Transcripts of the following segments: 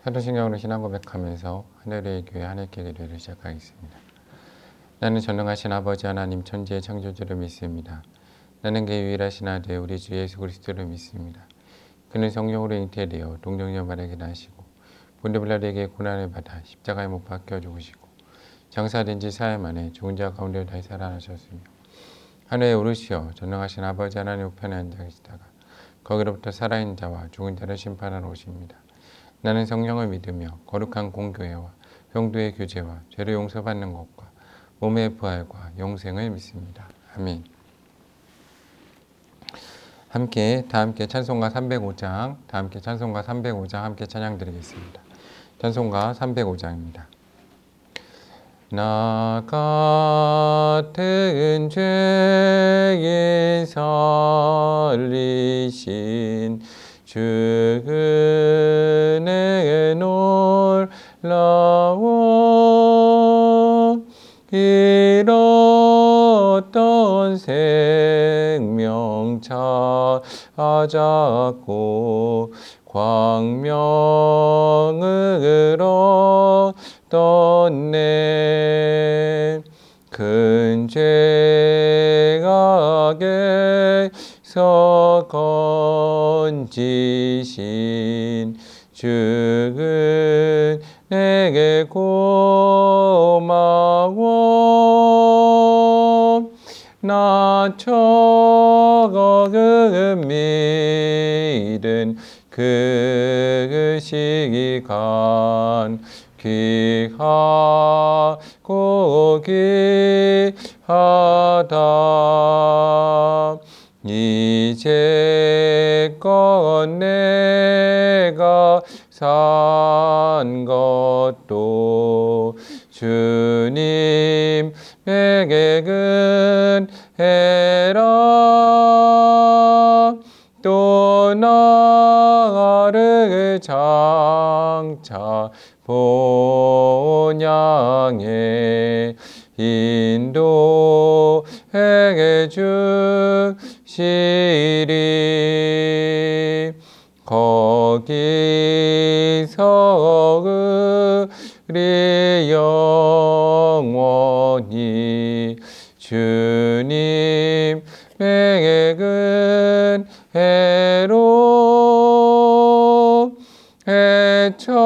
사도신경으로 신앙 고백하면서 하늘의 교회 하늘길 기도를 시작하겠습니다. 나는 전능하신 아버지 하나님 천지의 창조주를 믿습니다. 나는 그의 유일하신 아들 우리 주 예수 그리스도를 믿습니다. 그는 성령으로 잉태되어 동정녀 마리아에게 나시고 본디 빌라도에게 고난을 받아 십자가에 못 박혀 죽으시고 장사된 지 사흘 만에 죽은 자 가운데 다시 살아나셨으며 하늘에 오르시어 전능하신 아버지 하나님 우편에 앉아 계시다가 거기로부터 살아있는 자와 죽은 자를 심판하러 오십니다. 나는 성령을 믿으며 거룩한 공교회와 성도의 교제와 죄를 용서받는 것과 몸의 부활과 영생을 믿습니다. 아멘. 다 함께 찬송가 305장, 함께 찬양 드리겠습니다. 찬송가 305장입니다. 나 같은 죄인 살리신 주 은혜에 놀라워 잃었던 생명 찾았고 광명을 얻었네. 큰 죄악에서 건지신 주 은혜에 고마워. 나 처음 믿은 그 시간 귀하고 귀하다. 이제껏 내가 산 것도 주님에게 은혜라. 또 나를 장차 본향에 인도해 주시리. 거기서 우리 영원히 주님에게 은혜로 해처럼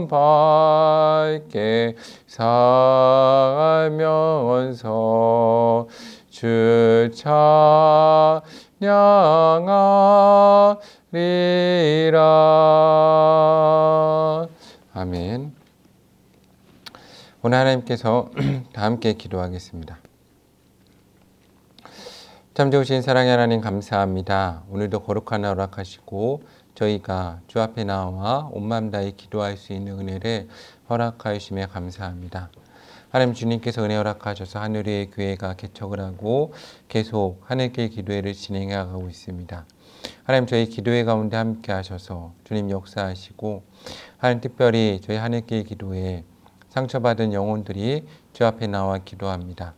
밝게 살면서 주 찬양하리라. 아멘. 오늘 하나님께서 다 함께 기도하겠습니다. 참 좋으신 사랑의 하나님 감사합니다. 오늘도 거룩한 하루 허락하시고 저희가 주 앞에 나와 온 마음 다해 기도할 수 있는 은혜를 허락하여 주시며 감사합니다. 하나님 주님께서 은혜 허락하셔서 하늘의 교회가 개척을 하고 계속 하늘길 기도회를 진행해 가고 있습니다. 하나님 저희 기도회 가운데 함께 하셔서 주님 역사하시고 하나님 특별히 저희 하늘길 기도회에 상처받은 영혼들이 주 앞에 나와 기도합니다.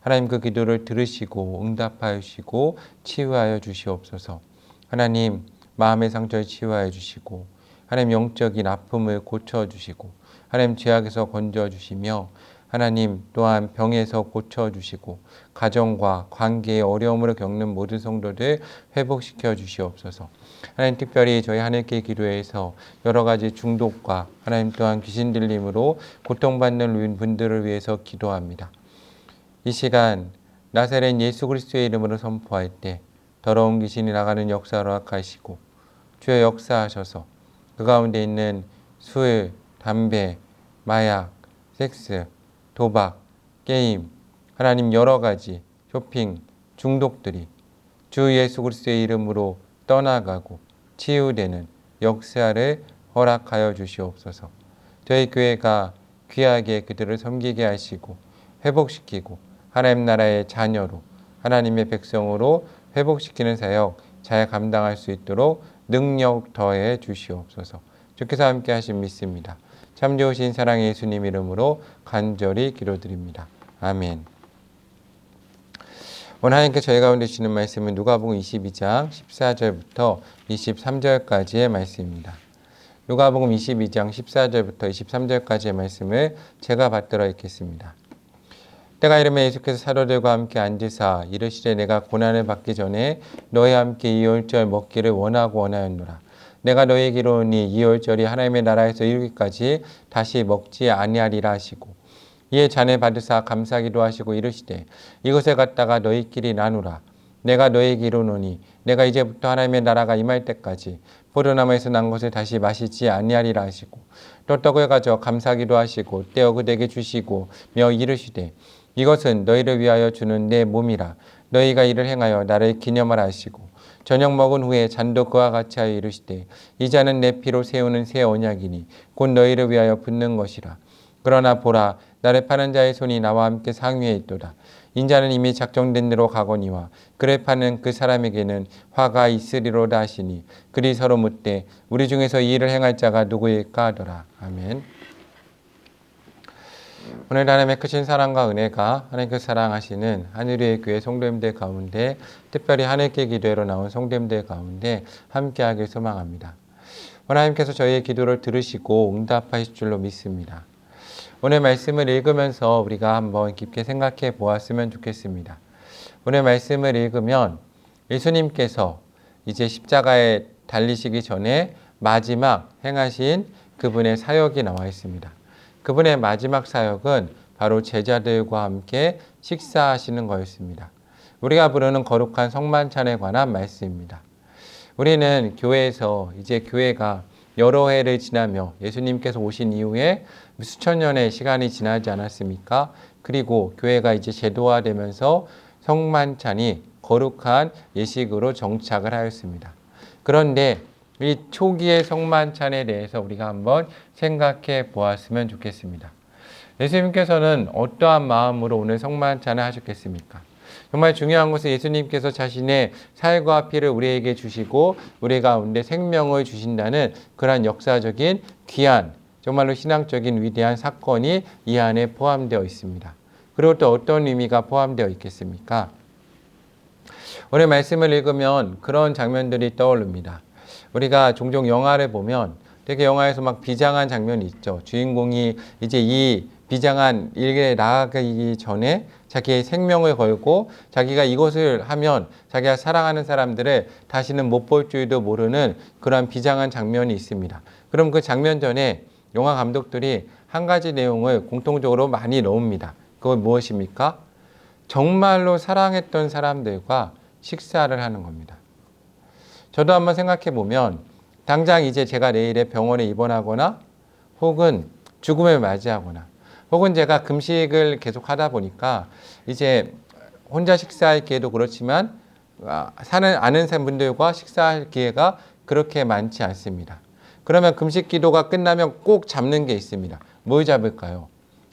하나님 그 기도를 들으시고 응답하여 주시고 치유하여 주시옵소서. 하나님 마음의 상처를 치유하여 주시고 하나님 영적인 아픔을 고쳐주시고 하나님 죄악에서 건져주시며 하나님 또한 병에서 고쳐주시고 가정과 관계의 어려움을 겪는 모든 성도들 회복시켜 주시옵소서. 하나님 특별히 저희 하늘길 기도회에서 여러 가지 중독과 하나님 또한 귀신 들림으로 고통받는 분들을 위해서 기도합니다. 이 시간 나사렛 예수 그리스도의 이름으로 선포할 때 더러운 귀신이 나가는 역사를 허락하시고 주여 역사하셔서 그 가운데 있는 술, 담배, 마약, 섹스, 도박, 게임, 하나님 여러 가지 쇼핑, 중독들이 주 예수 그리스도의 이름으로 떠나가고 치유되는 역사를 허락하여 주시옵소서. 저희 교회가 귀하게 그들을 섬기게 하시고 회복시키고 하나님 나라의 자녀로 하나님의 백성으로 회복시키는 사역 잘 감당할 수 있도록 능력 더해 주시옵소서. 주께서 함께 하신 믿습니다. 참 좋으신 사랑의 예수님 이름으로 간절히 기도드립니다. 아멘. 오늘 하나님께 저희 가운데 주시는 말씀은 누가복음 22장 14절부터 23절까지의 말씀입니다. 누가복음 22장 14절부터 23절까지의 말씀을 제가 받들어 읽겠습니다. 때가 이르매 예수께서 사도들과 함께 앉으사 이르시되 내가 고난을 받기 전에 너희와 함께 이 올절 먹기를 원하였노라. 내가 너희에게 이르노니 이 올절이 하나님의 나라에서 이르기까지 다시 먹지 아니하리라 하시고 이에 잔을 받으사 감사기도 하시고 이르시되 이것에 갖다가 너희끼리 나누라. 내가 너희에게 이르노니 내가 이제부터 하나님의 나라가 임할 때까지 포도나무에서 난 것을 다시 마시지 아니하리라 하시고 또 떡을 가져 감사기도 하시고 떼어 그들에게 주시고 며 이르시되 이것은 너희를 위하여 주는 내 몸이라. 너희가 이를 행하여 나를 기념하라 하시고 저녁 먹은 후에 잔도 그와 같이 하여 이르시되 이 잔은 내 피로 세우는 새 언약이니 곧 너희를 위하여 붓는 것이라. 그러나 보라 나를 파는 자의 손이 나와 함께 상위에 있도다. 인자는 이미 작정된 대로 가거니와 그를 파는 그 사람에게는 화가 있으리로다 하시니 그리 서로 묻되 우리 중에서 이 일을 행할 자가 누구일까 하더라. 아멘. 오늘 하나님의 크신 사랑과 은혜가 하나님께 사랑하시는 하늘의 교회 성도님들 가운데 특별히 하늘께 기도회로 나온 성도님들 가운데 함께하길 소망합니다. 하나님께서 저희의 기도를 들으시고 응답하실 줄로 믿습니다. 오늘 말씀을 읽으면서 우리가 한번 깊게 생각해 보았으면 좋겠습니다. 오늘 말씀을 읽으면 예수님께서 이제 십자가에 달리시기 전에 마지막 행하신 그분의 사역이 나와 있습니다. 그분의 마지막 사역은 바로 제자들과 함께 식사하시는 거였습니다. 우리가 부르는 거룩한 성만찬에 관한 말씀입니다. 우리는 교회에서 이제 교회가 여러 해를 지나며 예수님께서 오신 이후에 수천 년의 시간이 지나지 않았습니까? 그리고 교회가 이제 제도화되면서 성만찬이 거룩한 예식으로 정착을 하였습니다. 그런데 이 초기의 성만찬에 대해서 우리가 한번 생각해 보았으면 좋겠습니다. 예수님께서는 어떠한 마음으로 오늘 성만찬을 하셨겠습니까? 정말 중요한 것은 예수님께서 자신의 살과 피를 우리에게 주시고 우리 가운데 생명을 주신다는 그러한 역사적인 귀한 정말로 신앙적인 위대한 사건이 이 안에 포함되어 있습니다. 그리고 또 어떤 의미가 포함되어 있겠습니까? 오늘 말씀을 읽으면 그런 장면들이 떠오릅니다. 우리가 종종 영화를 보면 되게 영화에서 막 비장한 장면이 있죠. 주인공이 이제 이 비장한 일에 나아가기 전에 자기의 생명을 걸고 자기가 이것을 하면 자기가 사랑하는 사람들을 다시는 못 볼 줄도 모르는 그런 비장한 장면이 있습니다. 그럼 그 장면 전에 영화 감독들이 한 가지 내용을 공통적으로 많이 넣습니다. 그건 무엇입니까? 정말로 사랑했던 사람들과 식사를 하는 겁니다. 저도 한번 생각해 보면 당장 이제 제가 내일에 병원에 입원하거나 혹은 죽음을 맞이하거나 혹은 제가 금식을 계속 하다 보니까 이제 혼자 식사할 기회도 그렇지만 아는 분들과 식사할 기회가 그렇게 많지 않습니다. 그러면 금식 기도가 끝나면 꼭 잡는 게 있습니다. 뭘 잡을까요?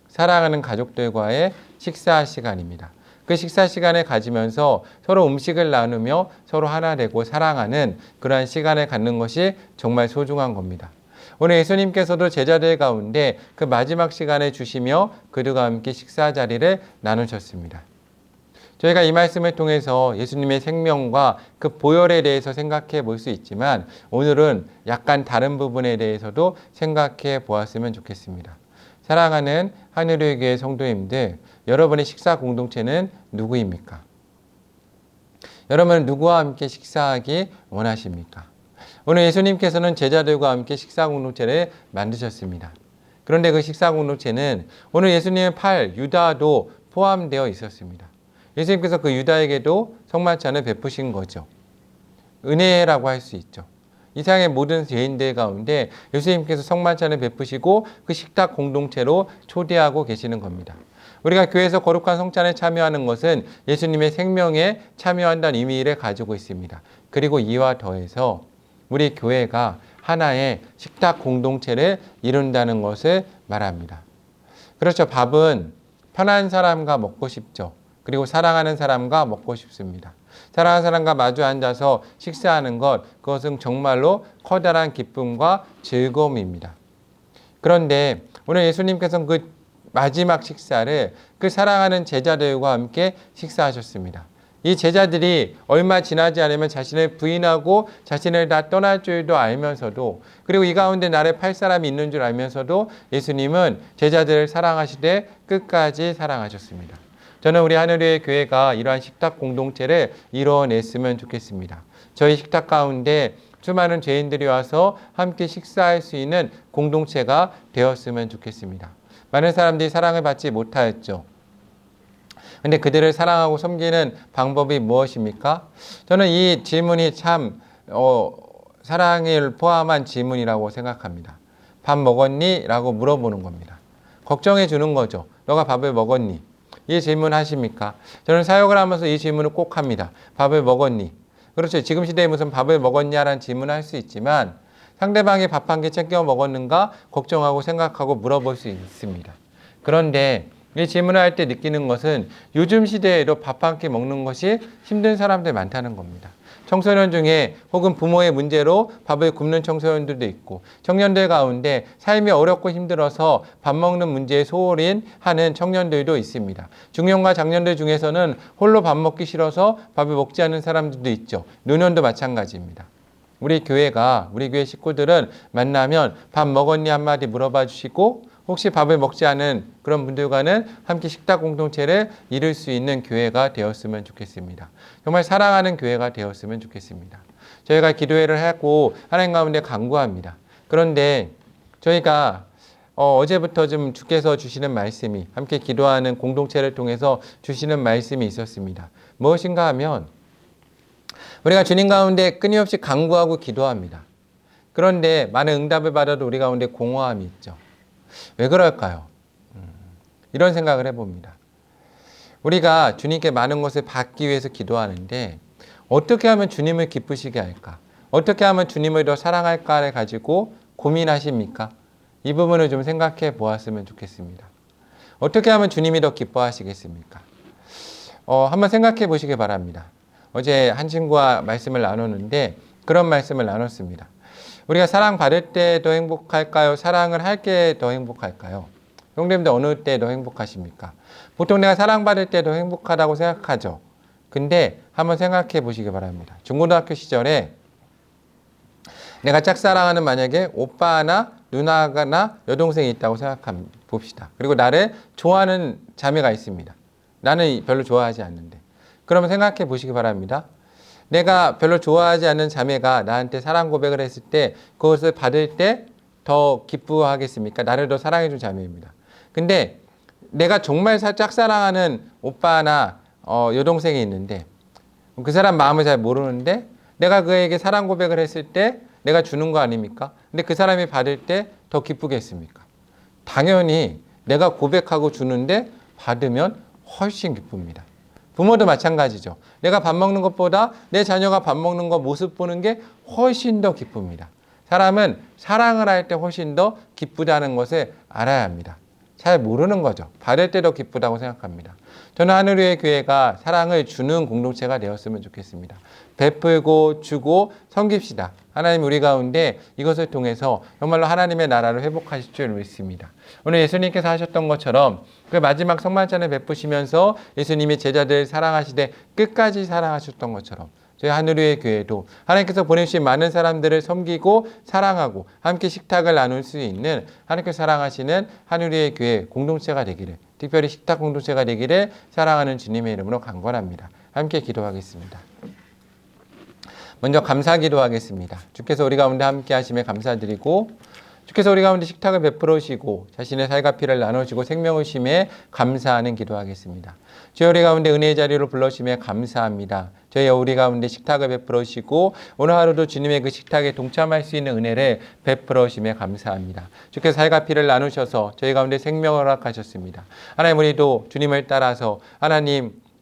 사랑하는 가족들과의 식사 시간입니다. 그 식사 시간을 가지면서 서로 음식을 나누며 서로 하나 되고 사랑하는 그러한 시간을 갖는 것이 정말 소중한 겁니다. 오늘 예수님께서도 제자들 가운데 그 마지막 시간을 주시며 그들과 함께 식사 자리를 나누셨습니다. 저희가 이 말씀을 통해서 예수님의 생명과 그 보혈에 대해서 생각해 볼 수 있지만 오늘은 약간 다른 부분에 대해서도 생각해 보았으면 좋겠습니다. 사랑하는 하늘의 교회 성도님들, 여러분의 식사 공동체는 누구입니까? 여러분은 누구와 함께 식사하기 원하십니까? 오늘 예수님께서는 제자들과 함께 식사 공동체를 만드셨습니다. 그런데 그 식사 공동체는 오늘 예수님의 팔 유다도 포함되어 있었습니다. 예수님께서 그 유다에게도 성만찬을 베푸신 거죠. 은혜라고 할 수 있죠. 이 세상의 모든 죄인들 가운데 예수님께서 성만찬을 베푸시고 그 식탁 공동체로 초대하고 계시는 겁니다. 우리가 교회에서 거룩한 성찬에 참여하는 것은 예수님의 생명에 참여한다는 의미를 가지고 있습니다. 그리고 이와 더해서 우리 교회가 하나의 식탁 공동체를 이룬다는 것을 말합니다. 그렇죠. 밥은 편한 사람과 먹고 싶죠. 그리고 사랑하는 사람과 먹고 싶습니다. 사랑하는 사람과 마주 앉아서 식사하는 것, 그것은 정말로 커다란 기쁨과 즐거움입니다. 그런데 오늘 예수님께서는 그 마지막 식사를 그 사랑하는 제자들과 함께 식사하셨습니다. 이 제자들이 얼마 지나지 않으면 자신을 부인하고 자신을 다 떠날 줄도 알면서도, 그리고 이 가운데 나를 팔 사람이 있는 줄 알면서도 예수님은 제자들을 사랑하시되 끝까지 사랑하셨습니다. 저는 우리 하늘의 교회가 이러한 식탁 공동체를 이뤄냈으면 좋겠습니다. 저희 식탁 가운데 수많은 죄인들이 와서 함께 식사할 수 있는 공동체가 되었으면 좋겠습니다. 많은 사람들이 사랑을 받지 못하였죠. 근데 그들을 사랑하고 섬기는 방법이 무엇입니까? 저는 이 질문이 참 사랑을 포함한 질문이라고 생각합니다. 밥 먹었니? 라고 물어보는 겁니다. 걱정해 주는 거죠. 너가 밥을 먹었니? 이 질문 하십니까? 저는 사역을 하면서 이 질문을 꼭 합니다. 밥을 먹었니? 그렇죠. 지금 시대에 무슨 밥을 먹었냐라는 질문을 할 수 있지만 상대방이 밥 한 개 챙겨 먹었는가 걱정하고 생각하고 물어볼 수 있습니다. 그런데 이 질문을 할 때 느끼는 것은 요즘 시대에도 밥 한 끼 먹는 것이 힘든 사람들 많다는 겁니다. 청소년 중에 혹은 부모의 문제로 밥을 굶는 청소년들도 있고 청년들 가운데 삶이 어렵고 힘들어서 밥 먹는 문제에 소홀히 하는 청년들도 있습니다. 중년과 장년들 중에서는 홀로 밥 먹기 싫어서 밥을 먹지 않는 사람들도 있죠. 노년도 마찬가지입니다. 우리 교회 식구들은 만나면 밥 먹었니 한마디 물어봐 주시고 혹시 밥을 먹지 않은 그런 분들과는 함께 식탁 공동체를 이룰 수 있는 교회가 되었으면 좋겠습니다. 정말 사랑하는 교회가 되었으면 좋겠습니다. 저희가 기도회를 하고 하나님 가운데 간구합니다. 그런데 저희가 어제부터 좀 주께서 주시는 말씀이 함께 기도하는 공동체를 통해서 주시는 말씀이 있었습니다. 무엇인가 하면 우리가 주님 가운데 끊임없이 간구하고 기도합니다. 그런데 많은 응답을 받아도 우리 가운데 공허함이 있죠. 왜 그럴까요? 이런 생각을 해봅니다. 우리가 주님께 많은 것을 받기 위해서 기도하는데 어떻게 하면 주님을 기쁘시게 할까? 어떻게 하면 주님을 더 사랑할까를 가지고 고민하십니까? 이 부분을 좀 생각해 보았으면 좋겠습니다. 어떻게 하면 주님이 더 기뻐하시겠습니까? 한번 생각해 보시기 바랍니다. 어제 한 친구와 말씀을 나눴는데 그런 말씀을 나눴습니다. 우리가 사랑받을 때 더 행복할까요? 사랑을 할 때 더 행복할까요? 형님들 어느 때 더 행복하십니까? 보통 내가 사랑받을 때 더 행복하다고 생각하죠. 근데 한번 생각해 보시기 바랍니다. 중고등학교 시절에 내가 짝사랑하는 만약에 오빠나 누나나 여동생이 있다고 봅시다. 그리고 나를 좋아하는 자매가 있습니다. 나는 별로 좋아하지 않는데. 그러면 생각해 보시기 바랍니다. 내가 별로 좋아하지 않는 자매가 나한테 사랑 고백을 했을 때 그것을 받을 때 더 기뻐하겠습니까? 나를 더 사랑해준 자매입니다. 근데 내가 정말 짝사랑하는 오빠나 여동생이 있는데 그 사람 마음을 잘 모르는데 내가 그에게 사랑 고백을 했을 때 내가 주는 거 아닙니까? 근데 그 사람이 받을 때 더 기쁘겠습니까? 당연히 내가 고백하고 주는데 받으면 훨씬 기쁩니다. 부모도 마찬가지죠. 내가 밥 먹는 것보다 내 자녀가 밥 먹는 거 모습 보는 게 훨씬 더 기쁩니다. 사람은 사랑을 할 때 훨씬 더 기쁘다는 것을 알아야 합니다. 잘 모르는 거죠. 받을 때 더 기쁘다고 생각합니다. 저는 하늘의 교회가 사랑을 주는 공동체가 되었으면 좋겠습니다. 베풀고 주고 섬깁시다. 하나님 우리 가운데 이것을 통해서 정말로 하나님의 나라를 회복하실 줄 믿습니다. 오늘 예수님께서 하셨던 것처럼 그 마지막 성만찬을 베푸시면서 예수님이 제자들을 사랑하시되 끝까지 사랑하셨던 것처럼 저희 하늘의 교회도 하나님께서 보내주신 많은 사람들을 섬기고 사랑하고 함께 식탁을 나눌 수 있는 하나님께서 사랑하시는 하늘의 교회 공동체가 되기를, 특별히 식탁 공동체가 되기를 사랑하는 주님의 이름으로 간구합니다. 함께 기도하겠습니다. 먼저 감사 기도하겠습니다. 주께서 우리 가운데 함께 하심에 감사드리고 주께서 우리 가운데 식탁을 베풀어 주시고 자신의 살과 피를 나누시고 생명을 주심에 감사하는 기도하겠습니다. 주여 우리 가운데 은혜의 자리로 불러주심에 감사합니다. 저희 우리 가운데 식탁을 베풀어 주시고 오늘 하루도 주님의 그 식탁에 동참할 수 있는 은혜를 베풀어 주심에 감사합니다. 주께서 살과 피를 나누셔서 저희 가운데 생명을 허락하셨습니다. 하나님 우리도 주님을 따라서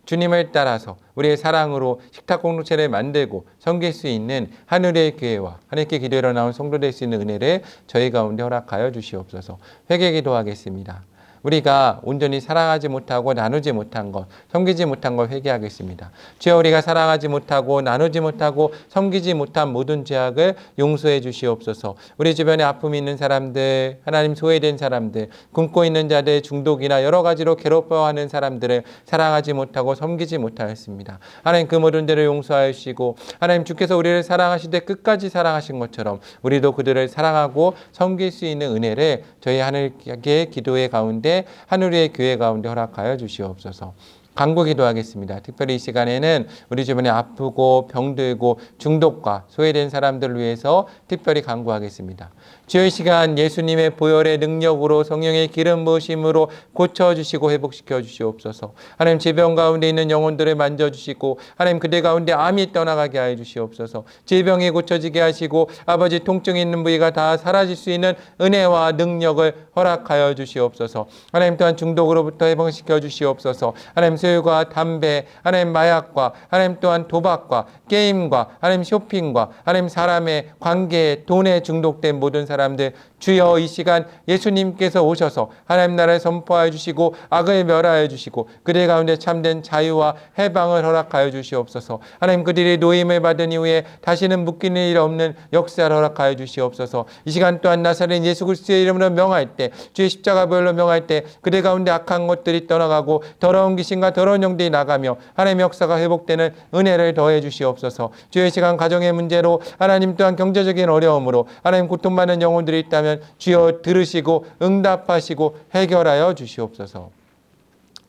주님을 따라서 우리의 사랑으로 식탁 공동체를 만들고 섬길 수 있는 하늘의 교회와 하나님께 기도로 나온 성도 될 수 있는 은혜를 저희 가운데 허락하여 주시옵소서. 회개 기도하겠습니다. 우리가 온전히 사랑하지 못하고 나누지 못한 것, 섬기지 못한 걸 회개하겠습니다. 주여 우리가 사랑하지 못하고 나누지 못하고 섬기지 못한 모든 죄악을 용서해 주시옵소서. 우리 주변에 아픔이 있는 사람들, 하나님 소외된 사람들, 굶고 있는 자들, 중독이나 여러 가지로 괴롭워하는 사람들을 사랑하지 못하고 섬기지 못하였습니다. 하나님 그 모든 죄를 용서하여 주시고 하나님 주께서 우리를 사랑하시되 끝까지 사랑하신 것처럼 우리도 그들을 사랑하고 섬길 수 있는 은혜를 저희 하늘의 기도의 가운데 하늘의 교회 가운데 허락하여 주시옵소서. 간구 기도하겠습니다. 특별히 이 시간에는 우리 주변에 아프고 병들고 중독과 소외된 사람들을 위해서 특별히 간구하겠습니다. 주여 이 시간 예수님의 보혈의 능력으로 성령의 기름 부으심으로 고쳐주시고 회복시켜 주시옵소서. 하나님 질병 가운데 있는 영혼들을 만져주시고 하나님 그들 가운데 암이 떠나가게 하여 주시옵소서. 질병이 고쳐지게 하시고 아버지 통증이 있는 부위가 다 사라질 수 있는 은혜와 능력을 허락하여 주시옵소서. 하나님 또한 중독으로부터 회복시켜 주시옵소서. 하나님 술과 담배, 하나님 마약과 하나님 또한 도박과 게임과 하나님 쇼핑과 하나님 사람의 관계에 돈에 중독된 모든 사람들 주여 이 시간 예수님께서 오셔서 하나님 나라를 선포하여 주시고 악을 멸하여 주시고 그들 가운데 참된 자유와 해방을 허락하여 주시옵소서. 하나님 그들이 노임을 받은 이후에 다시는 묶이는 일 없는 역사를 허락하여 주시옵소서. 이 시간 또한 나사렛 예수 그리스도의 이름으로 명할 때 주의 십자가 보혈로 명할 때 그들 가운데 악한 것들이 떠나가고 더러운 귀신과 더러운 영들이 나가며 하나님의 역사가 회복되는 은혜를 더해 주시옵소서. 주의 시간 가정의 문제로 하나님 또한 경제적인 어려움으로 하나님 고통받는 영혼들이 있다면 주여 들으시고 응답하시고 해결하여 주시옵소서.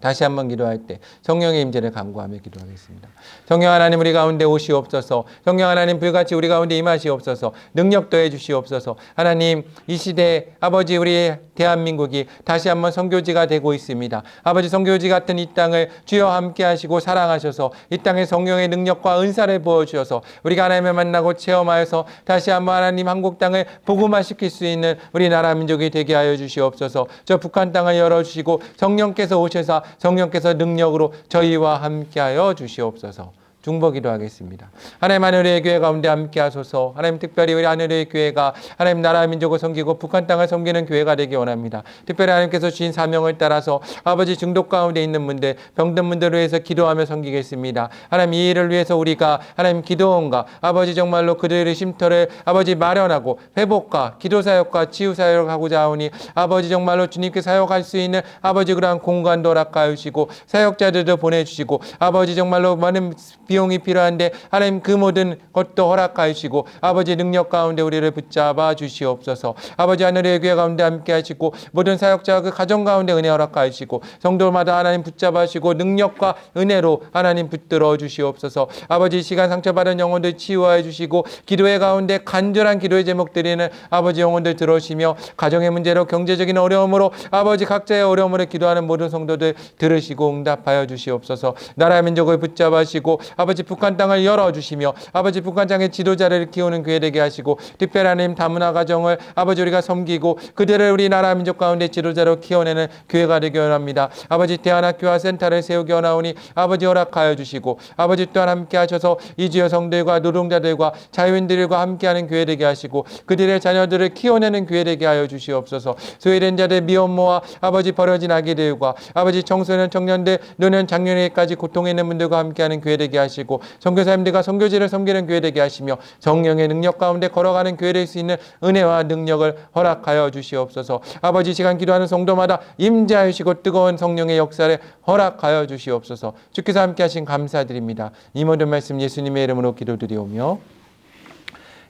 다시 한번 기도할 때 성령의 임재를 간구하며 기도하겠습니다. 성령 하나님 우리 가운데 오시옵소서. 성령 하나님 불같이 우리 가운데 임하시옵소서. 능력 더해 주시옵소서. 하나님 이 시대에 아버지 우리 대한민국이 다시 한번 선교지가 되고 있습니다. 아버지 선교지 같은 이 땅을 주여 함께 하시고 사랑하셔서 이 땅에 성령의 능력과 은사를 부어주셔서 우리가 하나님을 만나고 체험하여서 다시 한번 하나님 한국 땅을 복음화시킬 수 있는 우리 나라 민족이 되게 하여 주시옵소서. 저 북한 땅을 열어주시고 성령께서 오셔서 성령께서 능력으로 저희와 함께하여 주시옵소서. 중보기도 하겠습니다. 하나님 하늘의 교회 가운데 함께 하소서. 하나님 특별히 우리 하늘의 교회가 하나님 나라 민족을 섬기고 북한 땅을 섬기는 교회가 되기 원합니다. 특별히 하나님께서 주신 사명을 따라서 아버지 중독 가운데 있는 분들 병든 분들을 위해서 기도하며 섬기겠습니다. 하나님 이 일을 위해서 우리가 하나님 기도원과 아버지 정말로 그들의 쉼터를 아버지 마련하고 회복과 기도사역과 치유사역을 하고자 하오니 아버지 정말로 주님께 사역할 수 있는 아버지 그러한 공간도 허락하여 주시고 사역자들도 보내주시고 아버지 정말로 많은 비용이 필요한데 하나님 그 모든 것도 허락하여 주시고 아버지 능력 가운데 우리를 붙잡아 주시옵소서. 아버지 하늘의 교회 가운데 함께 하시고 모든 사역자 그 가정 가운데 은혜 허락하여 주시고 성도마다 하나님 붙잡아 주시고 능력과 은혜로 하나님 붙들어 주시옵소서. 아버지 시간 상처받은 영혼들 치유하여 주시고 기도회 가운데 간절한 기도의 제목 드리는 아버지 영혼들 들어오시며 가정의 문제로 경제적인 어려움으로 아버지 각자의 어려움으로 기도하는 모든 성도들 들으시고 응답하여 주시옵소서. 나라 민족을 붙잡아 주시고 아버지 북한 땅을 열어주시며 아버지 북한 땅의 지도자를 키우는 교회 되게 하시고 특별히 하나님 다문화 가정을 아버지 우리가 섬기고 그들을 우리나라 민족 가운데 지도자로 키워내는 교회가 되기 원합니다. 아버지 대안학교와 센터를 세우기 원하오니 아버지 허락하여 주시고 아버지 또한 함께 하셔서 이주 여성들과 노동자들과 자유인들과 함께하는 교회 되게 하시고 그들의 자녀들을 키워내는 교회 되게 하여 주시옵소서. 소외된 자들 미혼모와 아버지 버려진 아기들과 아버지 청소년 청년들 노년 장년에까지 고통에 있는 분들과 함께하는 교회 되게 하시고 선교사님들과 선교지를 섬기는 교회 되게 하시며 성령의 능력 가운데 걸어가는 교회 될 수 있는 은혜와 능력을 허락하여 주시옵소서. 아버지 시간 기도하는 성도마다 임재하시고 뜨거운 성령의 역사를 허락하여 주시옵소서. 주께서 함께 하신 감사드립니다. 이 모든 말씀 예수님의 이름으로 기도드리오며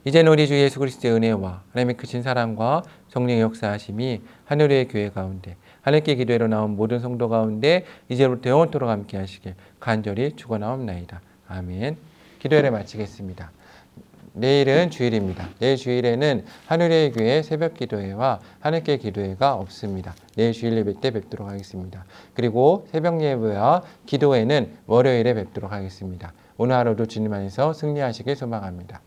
이제는 우리 주 예수 그리스도의 은혜와 하나님의 크신 사랑과 성령의 역사하심이 하늘의 교회 가운데 하늘께 기도회로 나온 모든 성도 가운데 이제부터 영원토록 함께 하시길 간절히 축원하옵나이다. 아멘. 기도회를 마치겠습니다. 내일은 주일입니다. 내일 주일에는 하늘의 교회 새벽 기도회와 하늘께 기도회가 없습니다. 내일 주일 예배 때 뵙도록 하겠습니다. 그리고 새벽 예배와 기도회는 월요일에 뵙도록 하겠습니다. 오늘 하루도 주님 안에서 승리하시길 소망합니다.